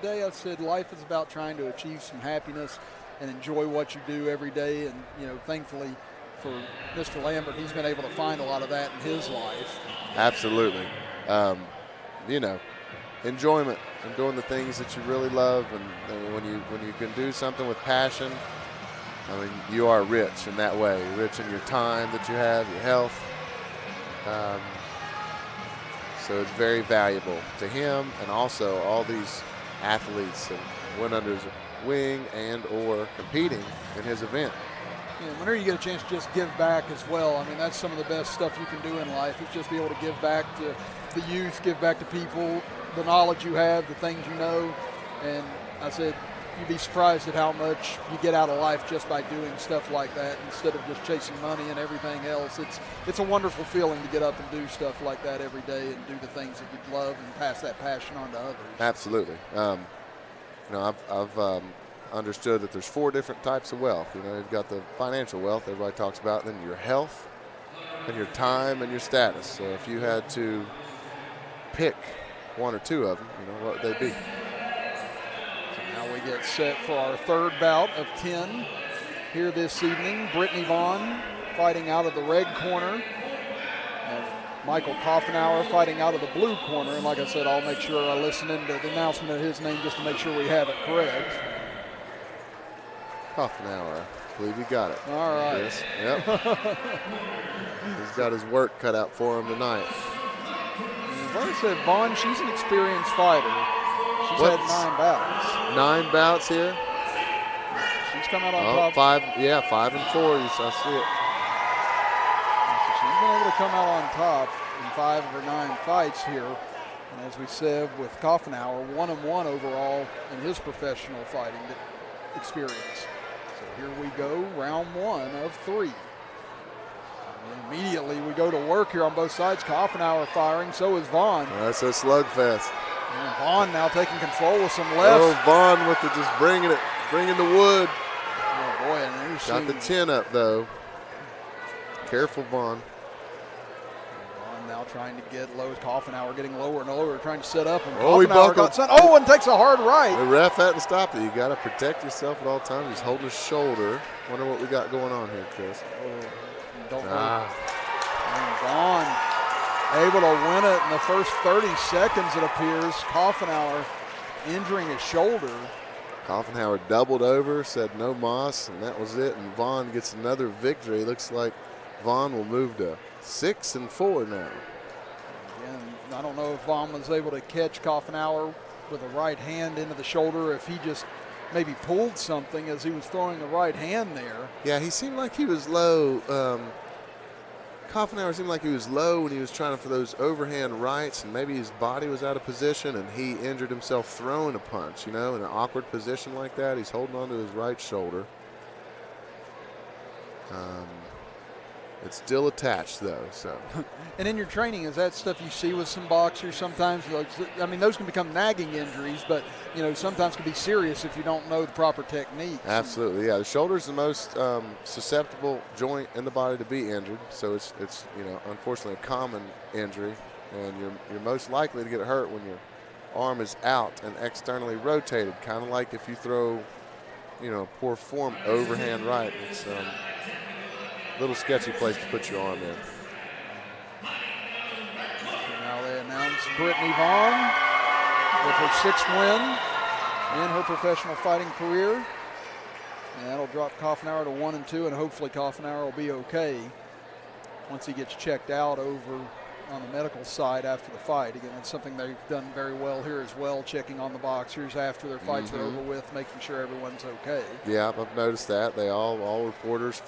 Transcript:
day, I said life is about trying to achieve some happiness and enjoy what you do every day. And, thankfully for Mr. Lambert, he's been able to find a lot of that in his life. Absolutely. Enjoyment and doing the things that you really love. And when you can do something with passion, I mean, you are rich in that way. You're rich in your time that you have, your health. So it's very valuable to him, and also all these athletes that went under his wing and or competing in his event. Yeah, whenever you get a chance to just give back as well, I mean, that's some of the best stuff you can do in life, is just be able to give back to the youth, give back to people, the knowledge you have, the things you know. And I said, you'd be surprised at how much you get out of life just by doing stuff like that instead of just chasing money and everything else. It's a wonderful feeling to get up and do stuff like that every day and do the things that you love and pass that passion on to others. Absolutely. I've understood that there's 4 different types of wealth. You've got the financial wealth everybody talks about, then your health and your time and your status. So if you had to pick 1 or 2 of them, what would they be? We get set for our third bout of 10 here this evening. Brittani Vaughn fighting out of the red corner. And Michael Coughenour fighting out of the blue corner. And like I said, I'll make sure I listen into the announcement of his name just to make sure we have it correct. Coughenour, I believe you got it. All right. Yes. Yep. He's got his work cut out for him tonight. Like I said, Vaughn, she's an experienced fighter. She's had 9 bouts. 9 bouts here. She's come out on top. 5 and 4. I see it. So she's been able to come out on top in 5 of her 9 fights here. And as we said, with Coughenour, 1-1 overall in his professional fighting experience. So here we go, round 1 of 3. And immediately we go to work here on both sides. Coughenour firing, so is Vaughn. That's a slugfest. And Vaughn now taking control with some left. Oh, Vaughn with just bringing the wood. Oh, boy. And got the 10 up, though. Careful, Vaughn. Vaughn now trying to get low. Coughenour getting lower and lower, trying to set up. And he buckled. And takes a hard right. The ref hadn't stopped it. You got to protect yourself at all times. He's holding his shoulder. Wonder what we got going on here, Chris. Don't know. And Vaughn able to win it in the first 30 seconds, it appears. Coughenour injuring his shoulder. Coughenour doubled over, said no mas, and that was it. And Vaughn gets another victory. Looks like Vaughn will move to 6-4 now. Again, I don't know if Vaughn was able to catch Coughenour with a right hand into the shoulder, if he just maybe pulled something as he was throwing the right hand there. Yeah, he seemed like he was low. Coughenour seemed like he was low when he was trying for those overhand rights, and maybe his body was out of position and he injured himself throwing a punch, in an awkward position like that. He's holding on to his right shoulder. It's still attached, though. So. And in your training, is that stuff you see with some boxers sometimes? I mean, those can become nagging injuries, but, sometimes can be serious if you don't know the proper technique. Absolutely, yeah. The shoulder is the most susceptible joint in the body to be injured, so it's unfortunately a common injury, and you're most likely to get hurt when your arm is out and externally rotated, kind of like if you throw, poor form overhand right. It's little sketchy place to put your arm in. So now they announce Brittani Vaughn with her 6th win in her professional fighting career. And that'll drop Coughenour to 1-2, and hopefully Coughenour will be okay once he gets checked out over on the medical side after the fight. Again, it's something they've done very well here as well, checking on the boxers after their fights are over with, making sure everyone's okay. Yeah, I've noticed that. All reporters